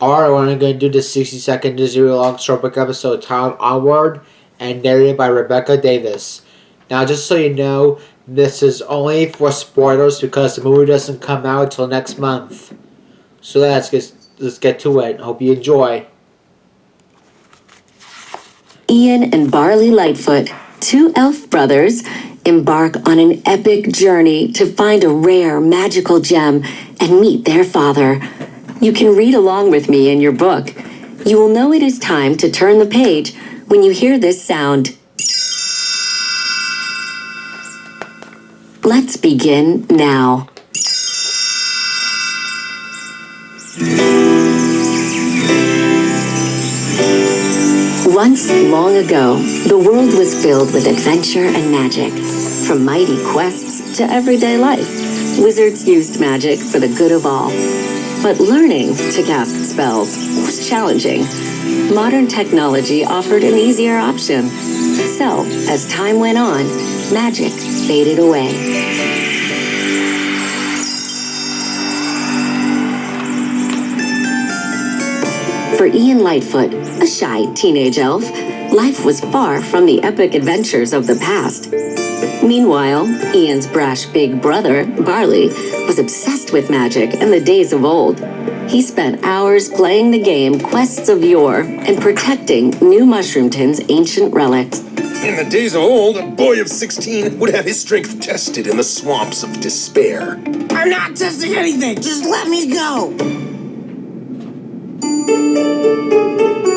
Alright, we're going to do the 60-second Disney long Storybook episode titled Onward and narrated by Rebecca Davis. Now, just so you know, this is only for spoilers because the movie doesn't come out until next month. So let's get to it. Hope you enjoy. Ian and Barley Lightfoot, two elf brothers, embark on an epic journey to find a rare magical gem and meet their father. You can read along with me in your book. You will know it is time to turn the page when you hear this sound. Let's begin now. Once, long ago, the world was filled with adventure and magic. From mighty quests to everyday life, wizards used magic for the good of all. But learning to cast spells was challenging. Modern technology offered an easier option. So, as time went on, magic faded away. For Ian Lightfoot, a shy teenage elf, life was far from the epic adventures of the past. Meanwhile, Ian's brash big brother, Barley, was obsessed with magic and the days of old. He spent hours playing the game Quests of Yore and protecting New Mushroomton's ancient relics. In the days of old, a boy of 16 would have his strength tested in the swamps of despair. I'm not testing anything! Just let me go!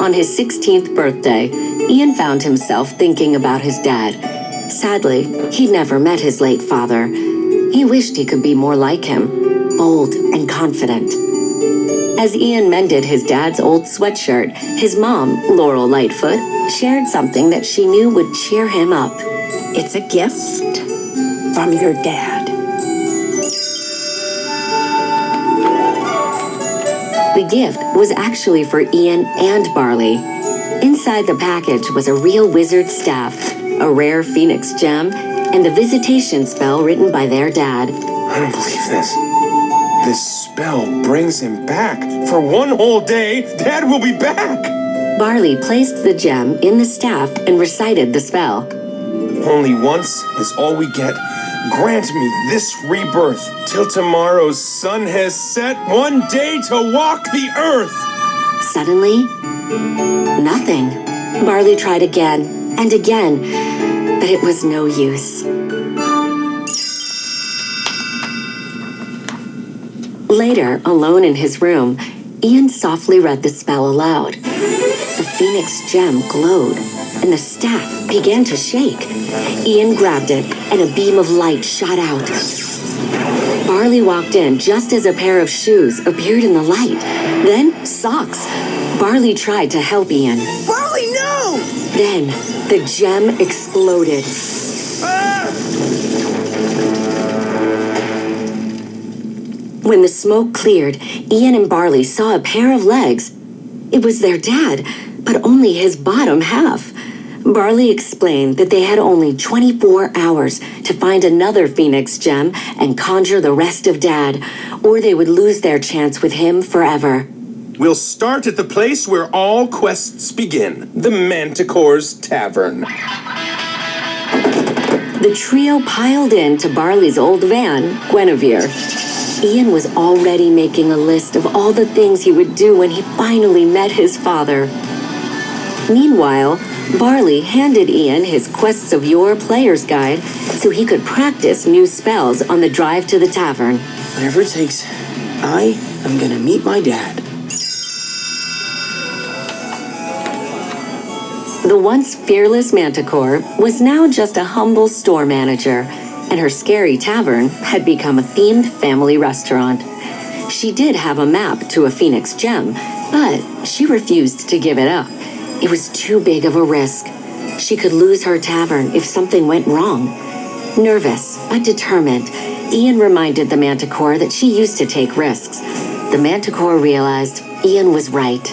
On his 16th birthday, Ian found himself thinking about his dad. Sadly, he'd never met his late father. He wished he could be more like him, bold and confident. As Ian mended his dad's old sweatshirt, his mom, Laurel Lightfoot, shared something that she knew would cheer him up. It's a gift from your dad. The gift was actually for Ian and Barley. Inside the package was a real wizard staff, a rare phoenix gem, and a visitation spell written by their dad. I don't believe this. This spell brings him back. For one whole day, Dad will be back! Barley placed the gem in the staff and recited the spell. Only once is all we get. Grant me this rebirth till tomorrow's sun has set, one day to walk the earth! Suddenly, nothing. Barley tried again and again, but it was no use. Later, alone in his room, Ian softly read the spell aloud. The phoenix gem glowed, and the staff began to shake. Ian grabbed it, and a beam of light shot out. Barley walked in just as a pair of shoes appeared in the light. Then, socks. Barley tried to help Ian. Barley, no! Then, the gem exploded. When the smoke cleared, Ian and Barley saw a pair of legs. It was their dad, but only his bottom half. Barley explained that they had only 24 hours to find another phoenix gem and conjure the rest of Dad, or they would lose their chance with him forever. We'll start at the place where all quests begin, the Manticore's tavern. The trio piled into Barley's old van, Guinevere. Ian was already making a list of all the things he would do when he finally met his father. Meanwhile, Barley handed Ian his Quests of Yore player's guide so he could practice new spells on the drive to the tavern. Whatever it takes, I am gonna meet my dad. The once fearless Manticore was now just a humble store manager, and her scary tavern had become a themed family restaurant. She did have a map to a phoenix gem, but she refused to give it up. It was too big of a risk. She could lose her tavern if something went wrong. Nervous, but determined, Ian reminded the Manticore that she used to take risks. The Manticore realized Ian was right.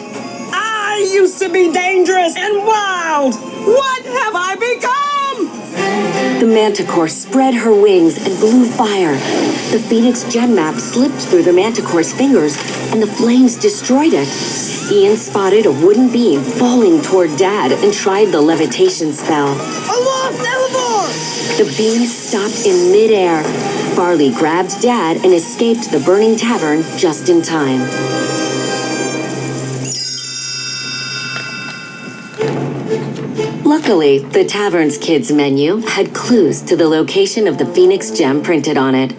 I used to be dangerous and wild! What have I become? The Manticore spread her wings and blew fire. The Phoenix gem map slipped through the Manticore's fingers, and the flames destroyed it. Ian spotted a wooden beam falling toward Dad and tried the levitation spell. Aloft, Elevor! The beam stopped in midair. Barley grabbed Dad and escaped the burning tavern just in time. Luckily, the tavern's kids menu had clues to the location of the Phoenix gem printed on it.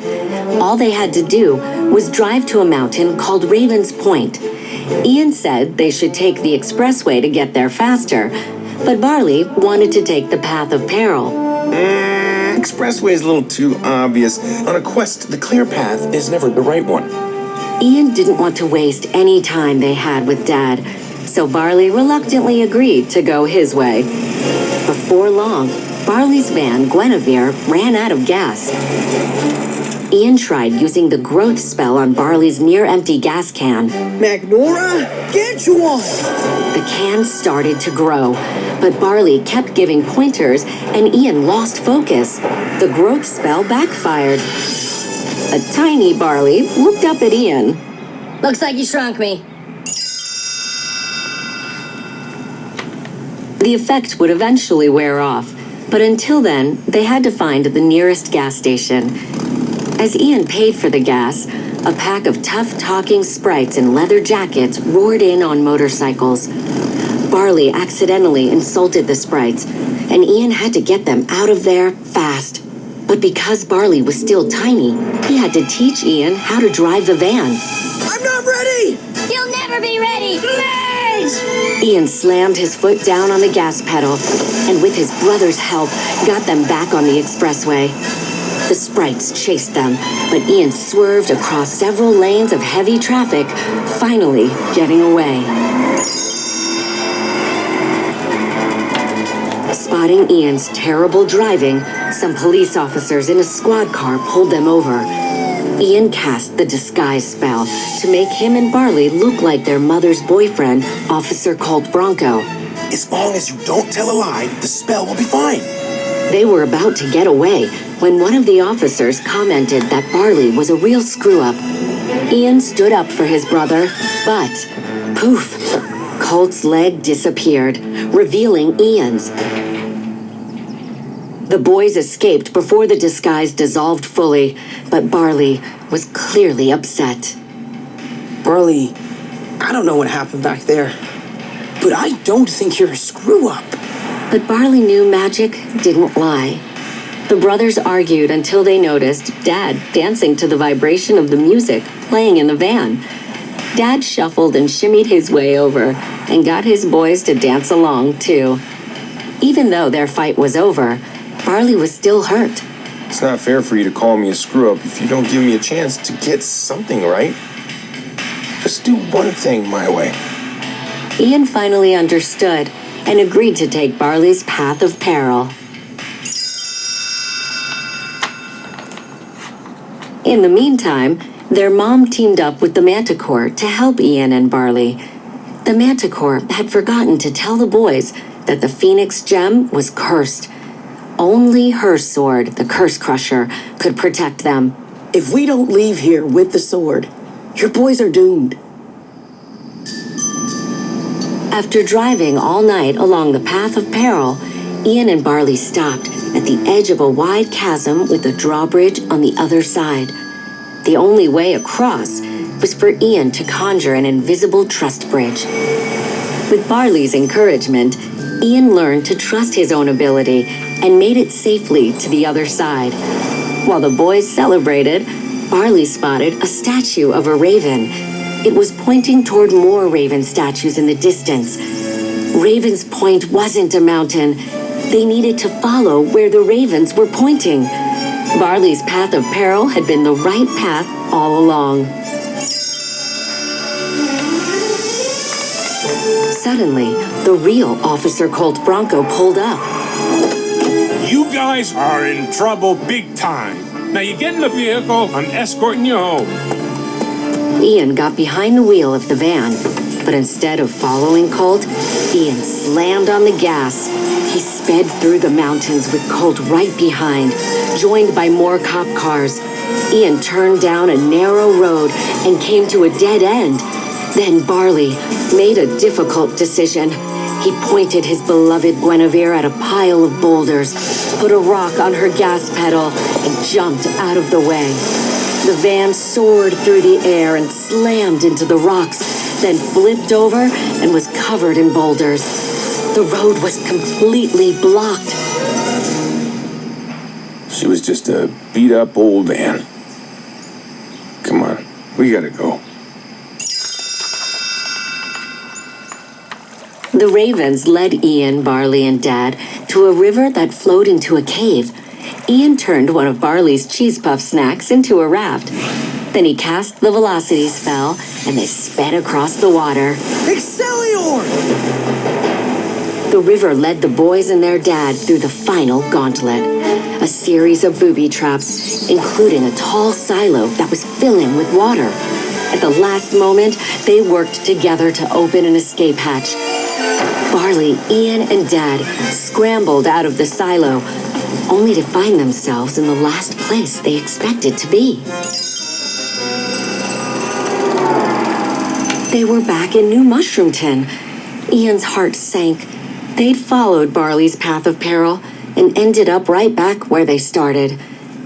All they had to do was drive to a mountain called Raven's Point. Ian said they should take the expressway to get there faster, but Barley wanted to take the path of peril. Expressway is a little too obvious. On a quest, the clear path is never the right one. Ian didn't want to waste any time they had with Dad, so Barley reluctantly agreed to go his way. Before long, Barley's van, Guinevere, ran out of gas. Ian tried using the growth spell on Barley's near-empty gas can. Magnora, get you one! The can started to grow, but Barley kept giving pointers and Ian lost focus. The growth spell backfired. A tiny Barley looked up at Ian. Looks like you shrunk me. The effect would eventually wear off, but until then, they had to find the nearest gas station. As Ian paid for the gas, a pack of tough-talking sprites in leather jackets roared in on motorcycles. Barley accidentally insulted the sprites, and Ian had to get them out of there fast. But because Barley was still tiny, he had to teach Ian how to drive the van. I'm not ready! You'll never be ready! Merge! Ian slammed his foot down on the gas pedal, and with his brother's help, got them back on the expressway. The sprites chased them, but Ian swerved across several lanes of heavy traffic, finally getting away. Spotting Ian's terrible driving, some police officers in a squad car pulled them over. Ian cast the disguise spell to make him and Barley look like their mother's boyfriend, Officer Colt Bronco. As long as you don't tell a lie, the spell will be fine. They were about to get away when one of the officers commented that Barley was a real screw-up. Ian stood up for his brother, but poof, Colt's leg disappeared, revealing Ian's. The boys escaped before the disguise dissolved fully, but Barley was clearly upset. Barley, I don't know what happened back there, but I don't think you're a screw-up. But Barley knew magic didn't lie. The brothers argued until they noticed Dad dancing to the vibration of the music playing in the van. Dad shuffled and shimmied his way over and got his boys to dance along, too. Even though their fight was over, Barley was still hurt. It's not fair for you to call me a screw-up if you don't give me a chance to get something right. Just do one thing my way. Ian finally understood and agreed to take Barley's path of peril. In the meantime, their mom teamed up with the Manticore to help Ian and Barley. The Manticore had forgotten to tell the boys that the Phoenix gem was cursed. Only her sword, the Curse Crusher, could protect them. If we don't leave here with the sword, your boys are doomed. After driving all night along the path of peril, Ian and Barley stopped at the edge of a wide chasm with a drawbridge on the other side. The only way across was for Ian to conjure an invisible trust bridge. With Barley's encouragement, Ian learned to trust his own ability and made it safely to the other side. While the boys celebrated, Barley spotted a statue of a raven. It was pointing toward more raven statues in the distance. Raven's Point wasn't a mountain. They needed to follow where the ravens were pointing. Barley's path of peril had been the right path all along. Suddenly, the real Officer Colt Bronco pulled up. You guys are in trouble big time. Now you get in the vehicle, I'm escorting you home. Ian got behind the wheel of the van, but instead of following Colt, Ian slammed on the gas. He sped through the mountains with Colt right behind, joined by more cop cars. Ian turned down a narrow road and came to a dead end. Then Barley made a difficult decision. He pointed his beloved Guinevere at a pile of boulders, put a rock on her gas pedal, and jumped out of the way. The van soared through the air and slammed into the rocks, then flipped over and was covered in boulders. The road was completely blocked. She was just a beat-up old man. Come on, we gotta go. The Ravens led Ian, Barley, and Dad to a river that flowed into a cave. Ian turned one of Barley's cheese puff snacks into a raft. Then he cast the velocity spell, and they sped across the water. Excelsior! The river led the boys and their dad through the final gauntlet. A series of booby traps, including a tall silo that was filling with water. At the last moment, they worked together to open an escape hatch. Barley, Ian, and Dad scrambled out of the silo, only to find themselves in the last place they expected to be. They were back in New Mushroomton. Ian's heart sank. They'd followed Barley's path of peril and ended up right back where they started.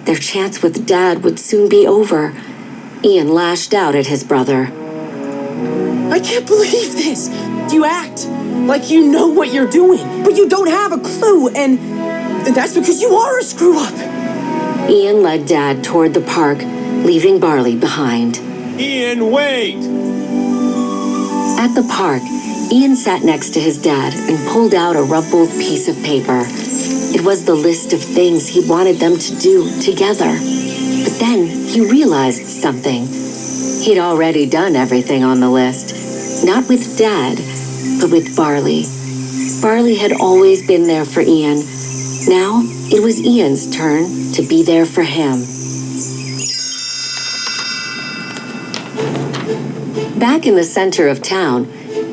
Their chance with Dad would soon be over. Ian lashed out at his brother. I can't believe this! You act like you know what you're doing, but you don't have a clue, and that's because you are a screw-up! Ian led Dad toward the park, leaving Barley behind. Ian, wait! At the park, Ian sat next to his dad and pulled out a rumpled piece of paper. It was the list of things he wanted them to do together. But then he realized something. He'd already done everything on the list. Not with Dad, but with Barley. Barley had always been there for Ian. Now it was Ian's turn to be there for him. Back in the center of town,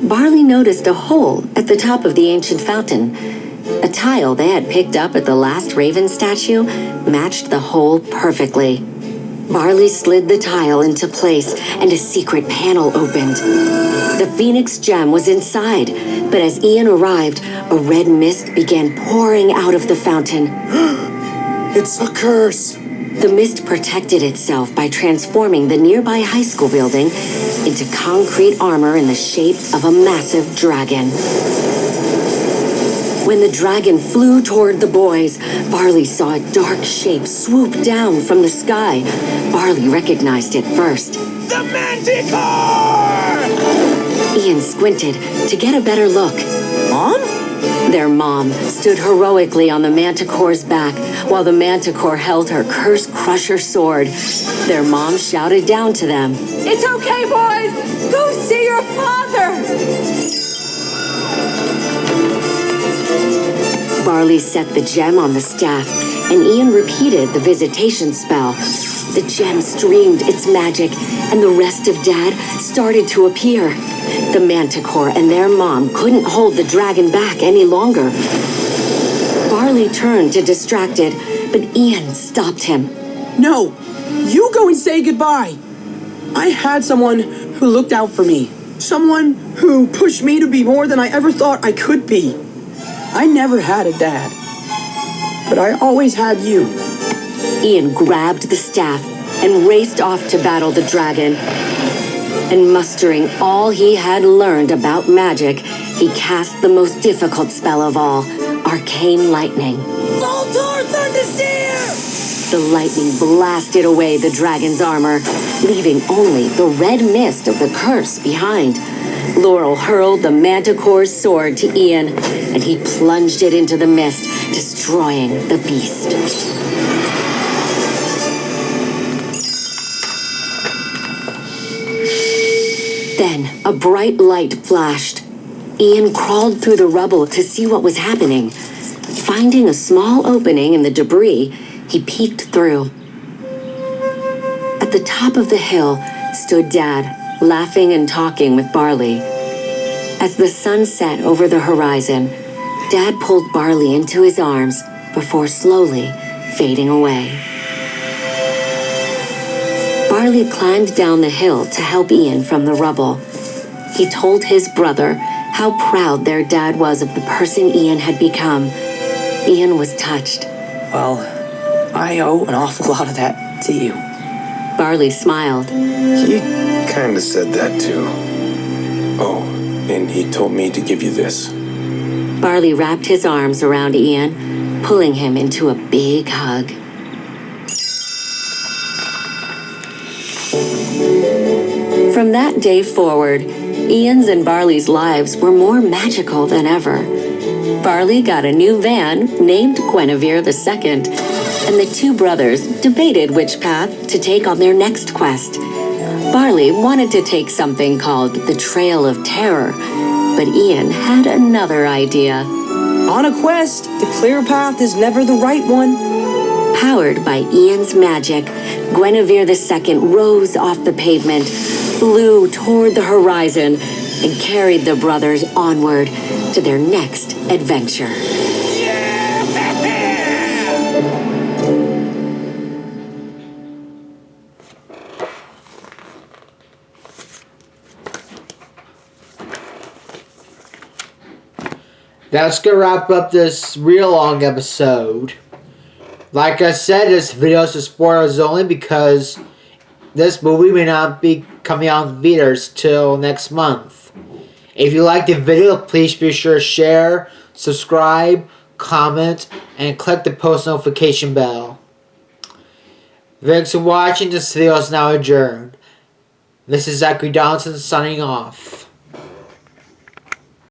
Barley noticed a hole at the top of the ancient fountain. A tile they had picked up at the last Raven statue matched the hole perfectly. Barley slid the tile into place and a secret panel opened. The Phoenix gem was inside, but as Ian arrived, a red mist began pouring out of the fountain. It's a curse! The mist protected itself by transforming the nearby high school building into concrete armor in the shape of a massive dragon. When the dragon flew toward the boys, Barley saw a dark shape swoop down from the sky. Barley recognized it first. The Manticore! Ian squinted to get a better look. Mom? Their mom stood heroically on the Manticore's back while the Manticore held her Curse Crusher sword. Their mom shouted down to them, "It's okay, boys! Go see your father!" Barley set the gem on the staff, and Ian repeated the visitation spell. The gem streamed its magic, and the rest of Dad started to appear. The Manticore and their mom couldn't hold the dragon back any longer. Barley turned to distract it, but Ian stopped him. No, you go and say goodbye. I had someone who looked out for me. Someone who pushed me to be more than I ever thought I could be. I never had a dad, but I always had you. Ian grabbed the staff and raced off to battle the dragon. And mustering all he had learned about magic, he cast the most difficult spell of all, Arcane Lightning. Voltor Thunderseer! The lightning blasted away the dragon's armor, leaving only the red mist of the curse behind. Laurel hurled the Manticore's sword to Ian, and he plunged it into the mist, destroying the beast. Then a bright light flashed. Ian crawled through the rubble to see what was happening. Finding a small opening in the debris, he peeked through. At the top of the hill stood Dad, laughing and talking with Barley. As the sun set over the horizon, Dad pulled Barley into his arms before slowly fading away. Barley climbed down the hill to help Ian from the rubble. He told his brother how proud their dad was of the person Ian had become. Ian was touched. Well, I owe an awful lot of that to you. Barley smiled. He kind of said that too. Oh, and he told me to give you this. Barley wrapped his arms around Ian, pulling him into a big hug. From that day forward, Ian's and Barley's lives were more magical than ever. Barley got a new van named Guinevere II, and the two brothers debated which path to take on their next quest. Barley wanted to take something called the Trail of Terror, but Ian had another idea. On a quest, the clear path is never the right one. Powered by Ian's magic, Guinevere II rose off the pavement, flew toward the horizon, and carried the brothers onward to their next adventure. That's gonna wrap up this real long episode. Like I said, this video is for spoilers only because this movie may not be coming out in theaters till next month. If you liked the video, please be sure to share, subscribe, comment, and click the post notification bell. Thanks for watching. This video is now adjourned. This is Zachary Donaldson signing off.